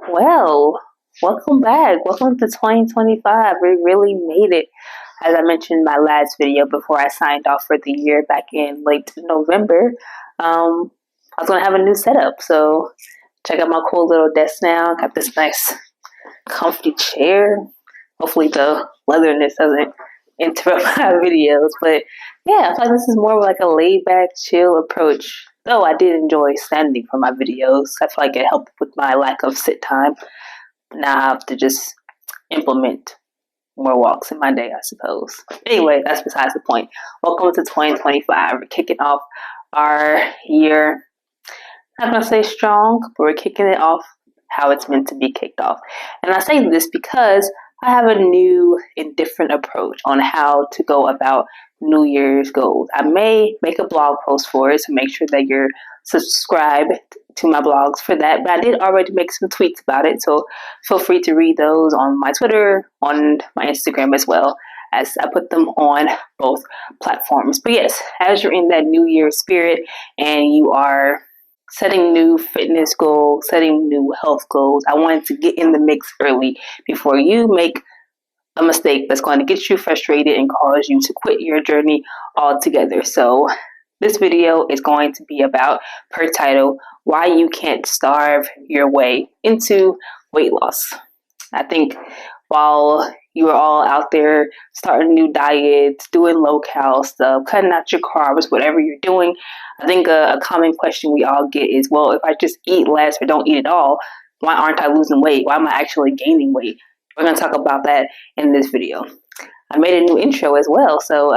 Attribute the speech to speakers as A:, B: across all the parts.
A: Well, welcome back. Welcome to 2025. We really made it. As I mentioned in my last video before I signed off for the year back in late November, I was going to have a new setup. So check out my cool little desk now. Got this nice comfy chair. Hopefully the leatherness doesn't interrupt my videos. But yeah, I feel like this is more of like a laid back, chill approach. Though I did enjoy standing for my videos. I feel like it helped with my lack of sit time. Now I have to just implement more walks in my day, I suppose. Anyway, that's besides the point. Welcome to 2025. We're kicking off our year. I'm not going to say strong, but we're kicking it off how it's meant to be kicked off. And I say this because I have a new and different approach on how to go about New Year's goals. I may make a blog post for it, so make sure that you're subscribed to my blogs for that. But I did already make some tweets about it, so feel free to read those on my Twitter, on my Instagram as well, as I put them on both platforms. But yes, as you're in that New Year spirit and you are setting new fitness goals, setting new health goals, I wanted to get in the mix early before you make a mistake that's going to get you frustrated and cause you to quit your journey altogether. So this video is going to be about, per title, why you can't starve your way into weight loss. I think while you are all out there starting new diets, doing low-cal stuff, cutting out your carbs, whatever you're doing, I think a common question we all get is, well, if I just eat less or don't eat at all, why aren't I losing weight? Why am I actually gaining weight? We're going to talk about that in this video. I made a new intro as well, so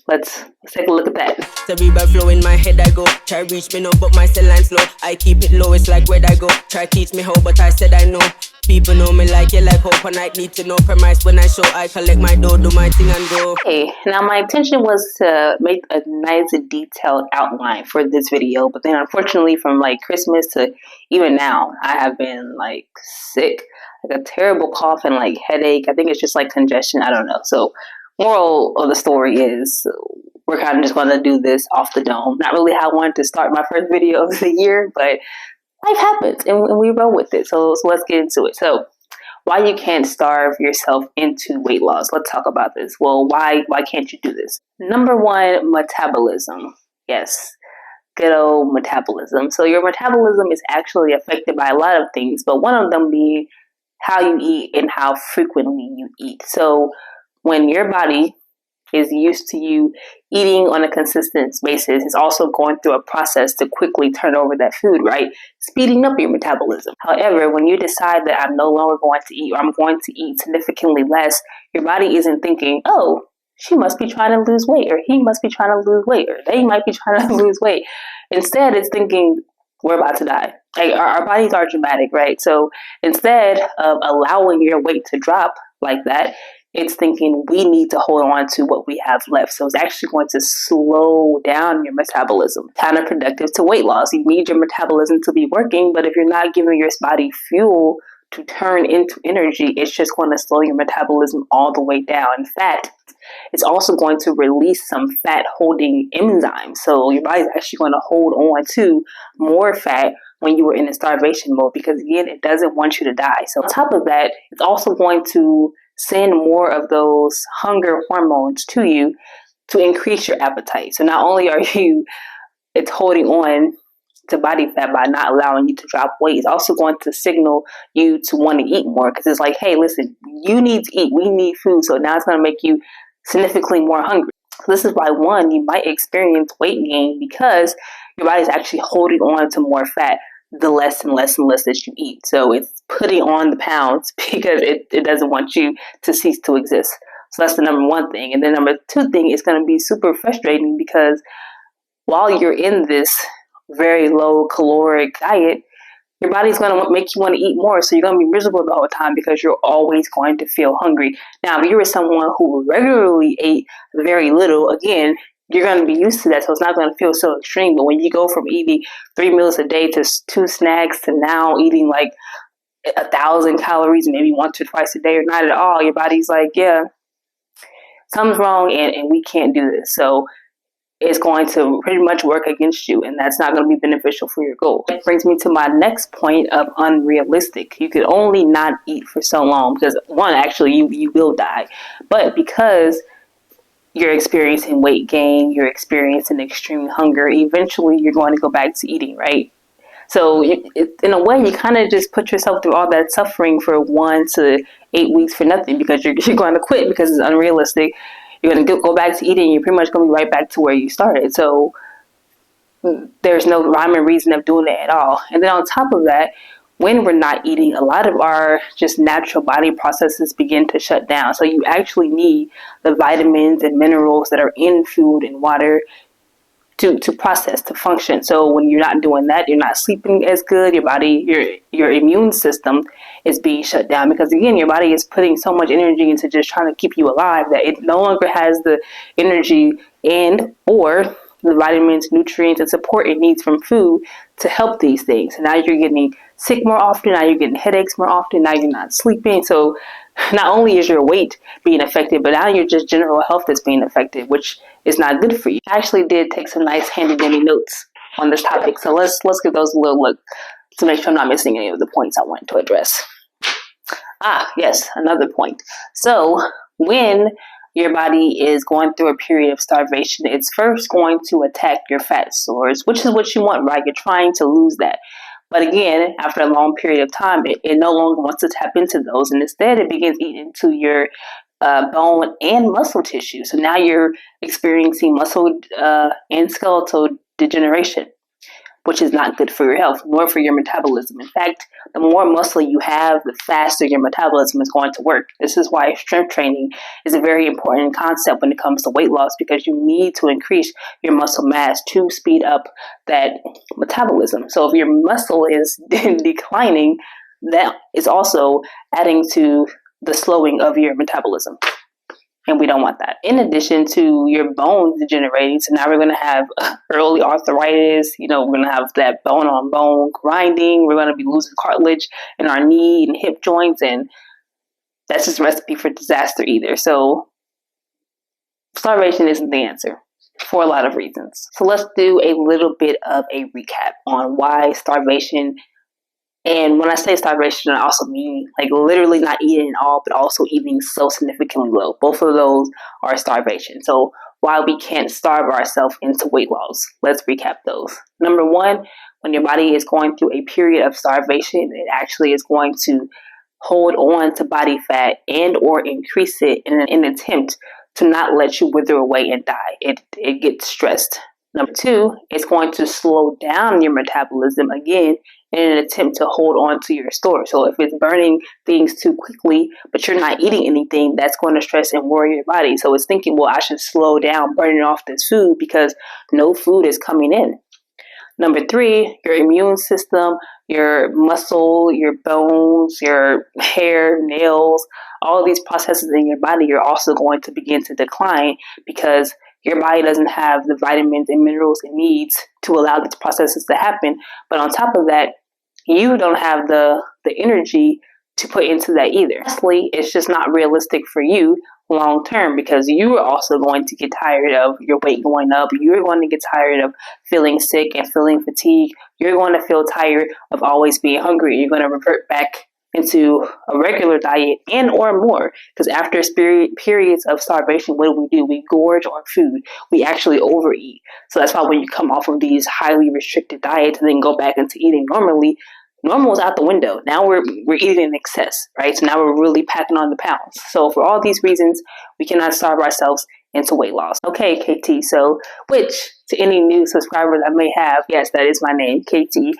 A: let's take a look at that.
B: Cerebral flow in my head I go. Try reach me now, but my cell line's low. I keep it low, it's like where I go. Try teach me how, but I said I know. People know me like you like hope, and I need to know premise when I show. I collect my dough, do my thing and go.
A: Okay, now my intention was to make a nice detailed outline for this video, but then unfortunately from like Christmas to even now, I have been like sick, like a terrible cough and like headache. I think it's just like congestion, I don't know. So moral of the story is we're kind of just going to do this off the dome. Not really how I wanted to start my first video of the year, but life happens and we roll with it. So let's get into it. So why you can't starve yourself into weight loss. Let's talk about this. Well, why can't you do this? Number one, metabolism. Yes, good old metabolism. So your metabolism is actually affected by a lot of things, but one of them being how you eat and how frequently you eat. So when your body is used to you eating on a consistent basis, it's also going through a process to quickly turn over that food, right? Speeding up your metabolism. However, when you decide that I'm no longer going to eat or I'm going to eat significantly less, your body isn't thinking, oh, she must be trying to lose weight, or he must be trying to lose weight, or they might be trying to lose weight. Instead, it's thinking, we're about to die. Like our bodies are dramatic, right? So instead of allowing your weight to drop like that, it's thinking we need to hold on to what we have left. So it's actually going to slow down your metabolism. Counterproductive to weight loss. You need your metabolism to be working, but if you're not giving your body fuel to turn into energy, it's just going to slow your metabolism all the way down. In fact, it's also going to release some fat holding enzymes. So your body's actually going to hold on to more fat when you were in a starvation mode, because again, it doesn't want you to die. So on top of that, it's also going to send more of those hunger hormones to you to increase your appetite. So not only are it's holding on to body fat by not allowing you to drop weight, it's also going to signal you to want to eat more, because it's like, hey, listen, you need to eat. We need food. So now it's going to make you significantly more hungry. So this is why, one, you might experience weight gain because your body's actually holding on to more fat the less and less and less that you eat. So it's putting on the pounds because it doesn't want you to cease to exist. So that's the number one thing. And then number two thing is going to be super frustrating, because while you're in this very low caloric diet, your body's going to make you want to eat more. So you're going to be miserable the whole time because you're always going to feel hungry. Now, if you were someone who regularly ate very little, again, you're going to be used to that, so it's not going to feel so extreme. But when you go from eating 3 meals a day to 2 snacks to now eating like 1,000 calories maybe once or twice a day or not at all, your body's like, yeah, something's wrong and we can't do this. So is going to pretty much work against you, and that's not going to be beneficial for your goal. That brings me to my next point of unrealistic. You can only not eat for so long because, one, actually you will die, but because you're experiencing weight gain, you're experiencing extreme hunger, eventually you're going to go back to eating, right? So in a way, you kind of just put yourself through all that suffering for 1 to 8 weeks for nothing because you're going to quit because it's unrealistic. You're going to go back to eating. You're pretty much going to be right back to where you started. So there's no rhyme or reason of doing it at all. And then on top of that, when we're not eating, a lot of our just natural body processes begin to shut down. So you actually need the vitamins and minerals that are in food and water to process, to function. So when you're not doing that, you're not sleeping as good. Your body, your immune system is being shut down because, again, your body is putting so much energy into just trying to keep you alive that it no longer has the energy and or the vitamins, nutrients, and support it needs from food to help these things. And now you're getting sick more often. Now you're getting headaches more often. Now you're not sleeping. So not only is your weight being affected, but now your just general health is being affected, which is not good for you. I actually did take some nice handy dandy notes on this topic. So let's give those a little look to make sure I'm not missing any of the points I wanted to address. Yes, another point. So when your body is going through a period of starvation, it's first going to attack your fat stores, which is what you want, right? You're trying to lose that. But again, after a long period of time, it no longer wants to tap into those, and instead it begins eating into your bone and muscle tissue. So now you're experiencing muscle and skeletal degeneration, which is not good for your health, nor for your metabolism. In fact, the more muscle you have, the faster your metabolism is going to work. This is why strength training is a very important concept when it comes to weight loss, because you need to increase your muscle mass to speed up that metabolism. So if your muscle is declining, that is also adding to the slowing of your metabolism. And we don't want that. In addition to your bones degenerating, so now we're going to have early arthritis. We're going to have that bone on bone grinding. We're going to be losing cartilage in our knee and hip joints. And that's just a recipe for disaster either. So starvation isn't the answer for a lot of reasons. So let's do a little bit of a recap on why starvation. And when I say starvation, I also mean like literally not eating at all, but also eating so significantly low. Both of those are starvation. So why we can't starve ourselves into weight loss. Let's recap those. Number one, when your body is going through a period of starvation, it actually is going to hold on to body fat and or increase it in an attempt to not let you wither away and die. It gets stressed. Number two, it's going to slow down your metabolism again in an attempt to hold on to your store. So if it's burning things too quickly, but you're not eating anything, that's going to stress and worry your body. So it's thinking, well, I should slow down burning off this food because no food is coming in. Number three, your immune system, your muscle, your bones, your hair, nails, all of these processes in your body are also going to begin to decline because your body doesn't have the vitamins and minerals it needs to allow these processes to happen. But on top of that, you don't have the energy to put into that either. Lastly, it's just not realistic for you long term because you are also going to get tired of your weight going up. You're going to get tired of feeling sick and feeling fatigued. You're going to feel tired of always being hungry. You're going to revert back into a regular diet and or more, because after periods of starvation, what do? We gorge on food. We actually overeat. So that's why when you come off of these highly restricted diets and then go back into eating normally, normal is out the window. Now we're eating in excess, right? So now we're really packing on the pounds. So for all these reasons, we cannot starve ourselves into weight loss. Okay, KT. So, which to any new subscribers I may have, yes, that is my name, KT,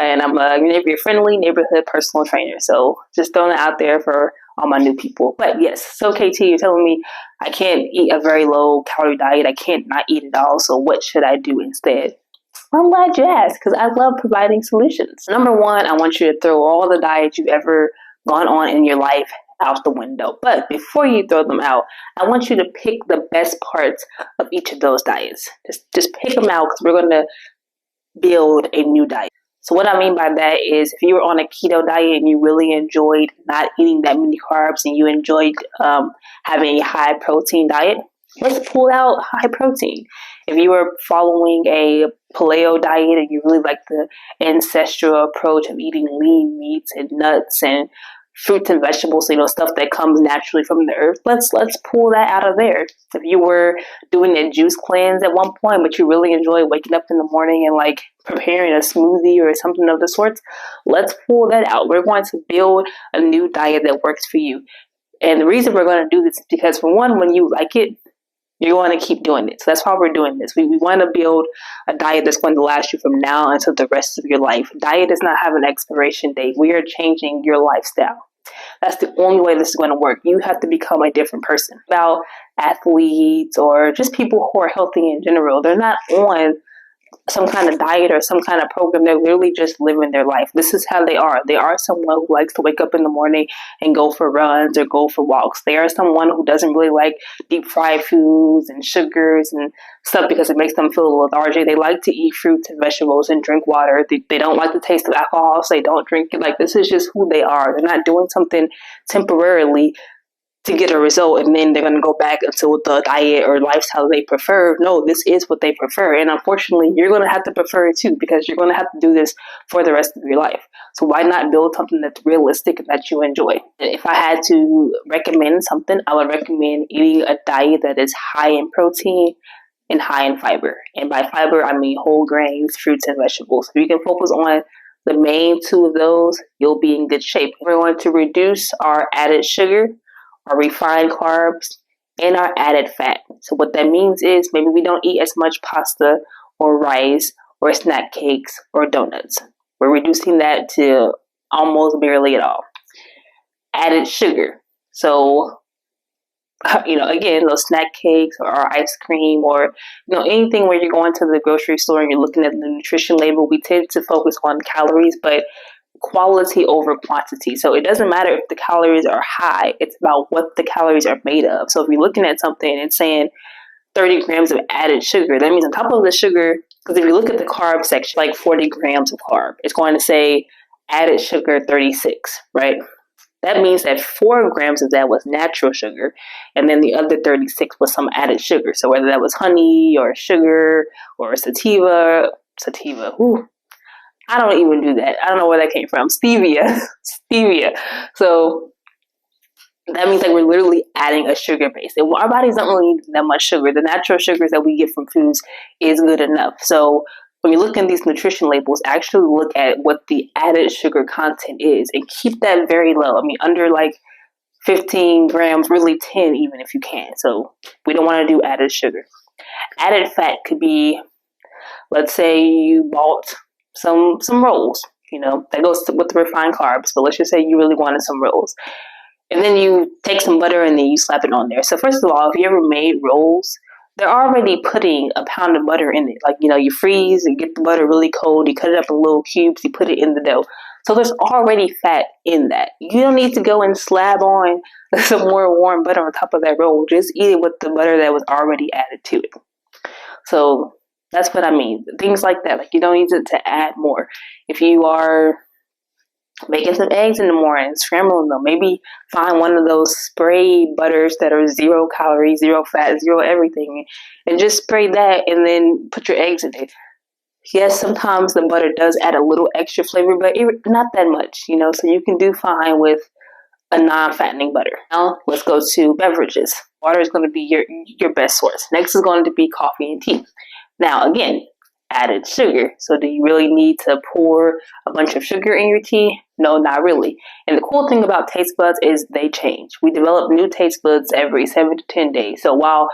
A: and I'm a friendly neighborhood personal trainer. So just throwing it out there for all my new people. But yes, so KT, you're telling me I can't eat a very low calorie diet. I can't not eat at all. So what should I do instead? Well, I'm glad you asked because I love providing solutions. Number one, I want you to throw all the diets you've ever gone on in your life out the window. But before you throw them out, I want you to pick the best parts of each of those diets. Just pick them out because we're going to build a new diet. So what I mean by that is if you were on a keto diet and you really enjoyed not eating that many carbs and you enjoyed having a high protein diet, let's pull out high protein. If you are following a paleo diet and you really like the ancestral approach of eating lean meats and nuts and fruits and vegetables, stuff that comes naturally from the earth, let's pull that out of there. If you were doing a juice cleanse at one point, but you really enjoy waking up in the morning and like preparing a smoothie or something of the sorts, let's pull that out. We're going to build a new diet that works for you. And the reason we're going to do this is because, for one, when you like it, you're going to keep doing it. So that's why we're doing this. We want to build a diet that's going to last you from now until the rest of your life. Diet does not have an expiration date. We are changing your lifestyle. That's the only way this is going to work. You have to become a different person. About athletes or just people who are healthy in general, they're not on some kind of diet or some kind of program. They're literally just living their life. This is how they are. They are someone who likes to wake up in the morning and go for runs or go for walks. They are someone who doesn't really like deep fried foods and sugars and stuff because it makes them feel lethargic. They like to eat fruits and vegetables and drink water. They don't like the taste of alcohol, so they don't drink it. Like, this is just who they are. They're not doing something temporarily to get a result and then they're going to go back into the diet or lifestyle they prefer. No, this is what they prefer. And unfortunately, you're going to have to prefer it too, because you're going to have to do this for the rest of your life. So why not build something that's realistic and that you enjoy? And if I had to recommend something, I would recommend eating a diet that is high in protein and high in fiber. And by fiber, I mean whole grains, fruits, and vegetables. If you can focus on the main two of those, you'll be in good shape. We're going to reduce our added sugar, our refined carbs, and our added fat. So what that means is maybe we don't eat as much pasta or rice or snack cakes or donuts. We're reducing that to almost barely at all. Added sugar. So, again, those snack cakes or ice cream or, anything where you're going to the grocery store and you're looking at the nutrition label, we tend to focus on calories, but quality over quantity. So it doesn't matter if the calories are high, it's about what the calories are made of. So if you're looking at something and saying 30 grams of added sugar, that means on top of the sugar, because if you look at the carb section, like 40 grams of carb, it's going to say added sugar 36, right? That means that 4 grams of that was natural sugar, and then the other 36 was some added sugar. So whether that was honey or sugar or sativa, I don't even do that. I don't know where that came from. Stevia. So that means that we're literally adding a sugar base. And our bodies don't really need that much sugar. The natural sugars that we get from foods is good enough. So when you look at these nutrition labels, actually look at what the added sugar content is and keep that very low. I mean, under like 15 grams, really 10 even if you can. So we don't want to do added sugar. Added fat could be, let's say you bought some rolls, that goes with the refined carbs, but let's just say you really wanted some rolls. And then you take some butter and then you slap it on there. So first of all, if you ever made rolls, they're already putting a pound of butter in it. Like, you freeze and get the butter really cold, you cut it up in little cubes, you put it in the dough. So there's already fat in that. You don't need to go and slab on some more warm butter on top of that roll. Just eat it with the butter that was already added to it. So that's what I mean. Things like that. Like, you don't need to add more. If you are making some eggs in the morning, scrambling them, maybe find one of those spray butters that are 0 calories, 0 fat, 0 everything, and just spray that and then put your eggs in it. Yes, sometimes the butter does add a little extra flavor, but not that much, so you can do fine with a non-fattening butter. Now, let's go to beverages. Water is going to be your best source. Next is going to be coffee and tea. Now, again, added sugar. So do you really need to pour a bunch of sugar in your tea? No, not really. And the cool thing about taste buds is they change. We develop new taste buds every 7 to 10 days. So while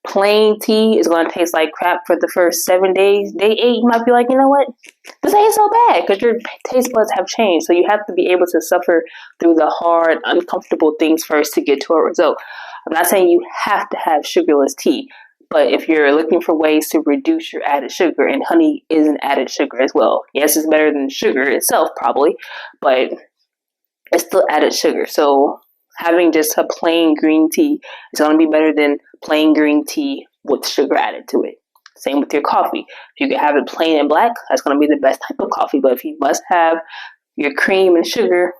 A: plain tea is going to taste like crap for the first 7 days, day 8, you might be like, you know what? This ain't so bad, because your taste buds have changed. So you have to be able to suffer through the hard, uncomfortable things first to get to a result. I'm not saying you have to have sugarless tea. But if you're looking for ways to reduce your added sugar, and honey is an added sugar as well. Yes, it's better than sugar itself, probably, but it's still added sugar. So having just a plain green tea is going to be better than plain green tea with sugar added to it. Same with your coffee. If you can have it plain and black, that's going to be the best type of coffee. But if you must have your cream and sugar,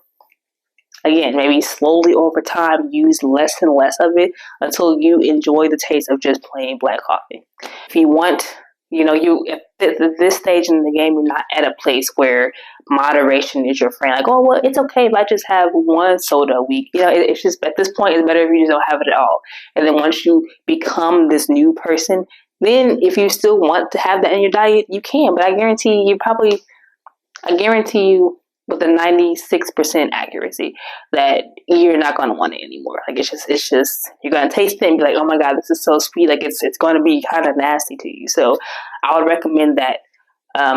A: Again, maybe slowly over time, use less and less of it until you enjoy the taste of just plain black coffee. If you want, you at this stage in the game, you're not at a place where moderation is your friend. Like, oh, well, it's okay if I just have one soda a week. It's just, at this point, it's better if you just don't have it at all. And then once you become this new person, then if you still want to have that in your diet, you can. But I guarantee you with a 96% accuracy that you're not going to want it anymore. Like, it's just, you're going to taste it and be like, oh my God, this is so sweet. Like, it's going to be kind of nasty to you. So I would recommend that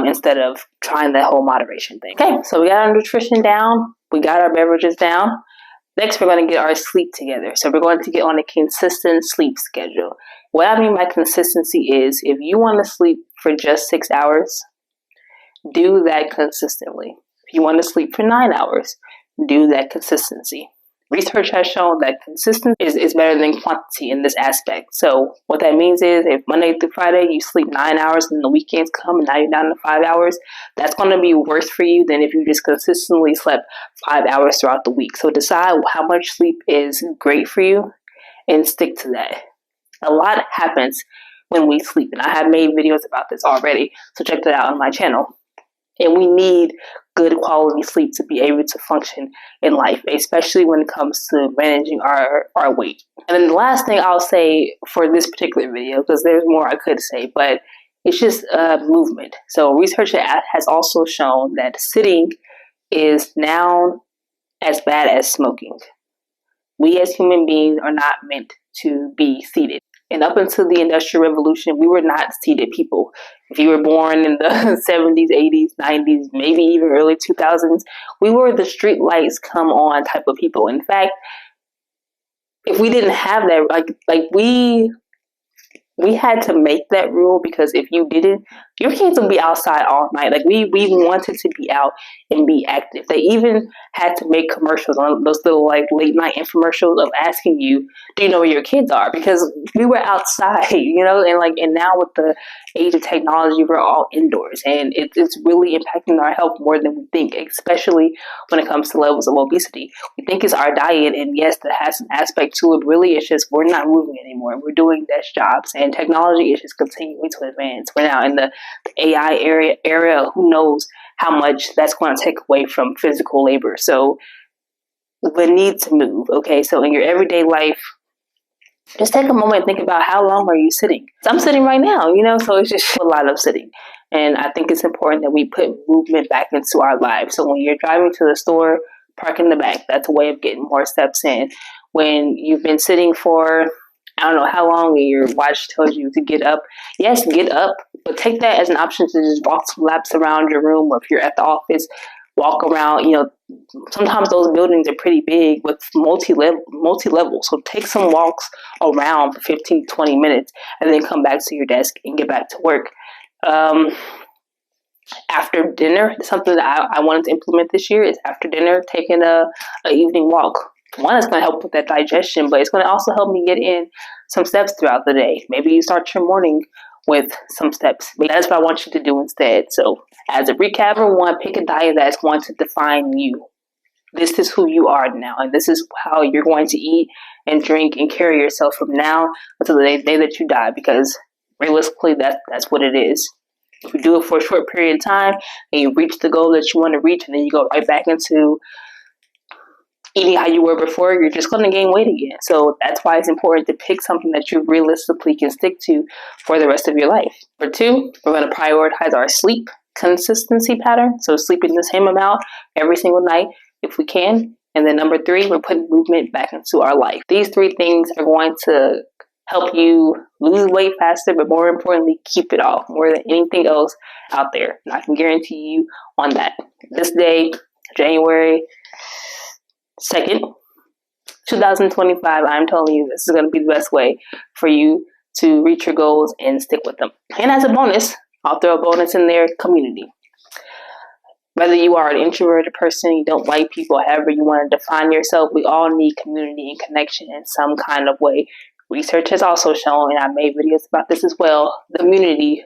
A: instead of trying that whole moderation thing. Okay, so we got our nutrition down. We got our beverages down. Next, we're going to get our sleep together. So we're going to get on a consistent sleep schedule. What I mean by consistency is, if you want to sleep for just 6 hours, do that consistently. If you want to sleep for 9 hours, do that consistency. Research has shown that consistency is better than quantity in this aspect. So what that means is, if Monday through Friday you sleep 9 hours and the weekends come and now you're down to 5 hours, that's going to be worse for you than if you just consistently slept 5 hours throughout the week. So decide how much sleep is great for you and stick to that. A lot happens when we sleep, and I have made videos about this already, so check that out on my channel. And we need good quality sleep to be able to function in life, especially when it comes to managing our weight. And then the last thing I'll say for this particular video, because there's more I could say, but it's just movement. So research has also shown that sitting is now as bad as smoking. We as human beings are not meant to be seated. And up until the Industrial Revolution, we were not seated people. If you were born in the 70s, 80s, 90s, maybe even early 2000s, we were the street lights come on type of people. In fact, if we didn't have that, we had to make that rule, because if you didn't, your kids would be outside all night. Like, we wanted to be out and be active. They even had to make commercials on those little like late night infomercials of asking you, do you know where your kids are? Because we were outside, and now with the age of technology, we're all indoors, and it's really impacting our health more than we think, especially when it comes to levels of obesity. We think it's our diet, and yes, that has an aspect to it. Really, it's just we're not moving anymore. We're doing desk jobs, and technology is just continuing to advance. We're now in the AI era. Who knows how much that's going to take away from physical labor. So the need to move. Okay, so in your everyday life, just take a moment and think about, how long are you sitting? So I'm sitting right now, so it's just a lot of sitting. And I think it's important that we put movement back into our lives. So when you're driving to the store, park in the back. That's a way of getting more steps in. When you've been sitting for, I don't know how long, and your watch tells you to get up, yes, get up, but take that as an option to just walk some laps around your room, or if you're at the office, walk around. Sometimes those buildings are pretty big with multi-level. So take some walks around for 15 to 20 minutes and then come back to your desk and get back to work. After dinner, something that I wanted to implement this year is, after dinner, taking a evening walk. One, is going to help with that digestion, but it's going to also help me get in some steps throughout the day. Maybe you start your morning with some steps. That's what I want you to do instead. So as a recap, one, pick a diet that's going to define you. This is who you are now, and this is how you're going to eat and drink and carry yourself from now until the day that you die, because realistically, that's what it is. If you do it for a short period of time and you reach the goal that you want to reach, and then you go right back into eating how you were before, you're just going to gain weight again. So that's why it's important to pick something that you realistically can stick to for the rest of your life. Number two, we're going to prioritize our sleep consistency pattern. So sleeping the same amount every single night if we can. And then number three, we're putting movement back into our life. These three things are going to help you lose weight faster, but more importantly, keep it off more than anything else out there. And I can guarantee you on that. This day, January 2nd, 2025, I'm telling you, this is going to be the best way for you to reach your goals and stick with them. And as a bonus, I'll throw a bonus in there, community. Whether you are an introverted person, you don't like people, however you want to define yourself, we all need community and connection in some kind of way. Research has also shown, and I made videos about this as well, the community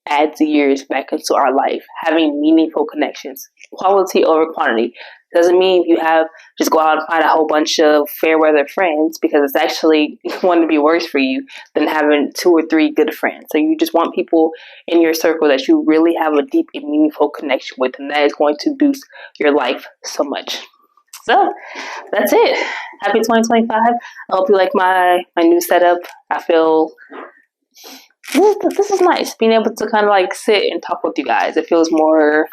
A: adds years back into our life. Having meaningful connections, quality over quantity. Doesn't mean you have just go out and find a whole bunch of fair weather friends, because it's actually going to be worse for you than having 2 or 3 good friends. So you just want people in your circle that you really have a deep and meaningful connection with, and that is going to boost your life so much. So that's it. Happy 2025. I hope you like my new setup. I feel this is nice, being able to kind of like sit and talk with you guys. It feels more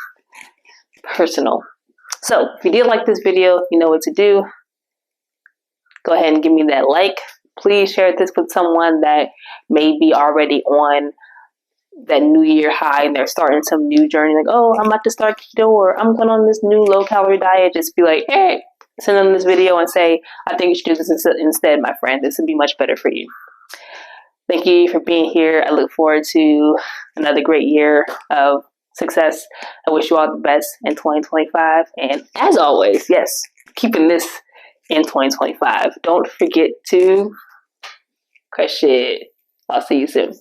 A: personal. So if you did like this video, you know what to do. Go ahead and give me that like. Please share this with someone that may be already on that new year high and they're starting some new journey. Like, oh, I'm about to start keto, or I'm going on this new low calorie diet. Just be like, hey, send them this video and say, I think you should do this instead, my friend. This would be much better for you. Thank you for being here. I look forward to another great year of success. I wish you all the best in 2025. And as always, yes, keeping this in 2025. Don't forget to crush it. I'll see you soon.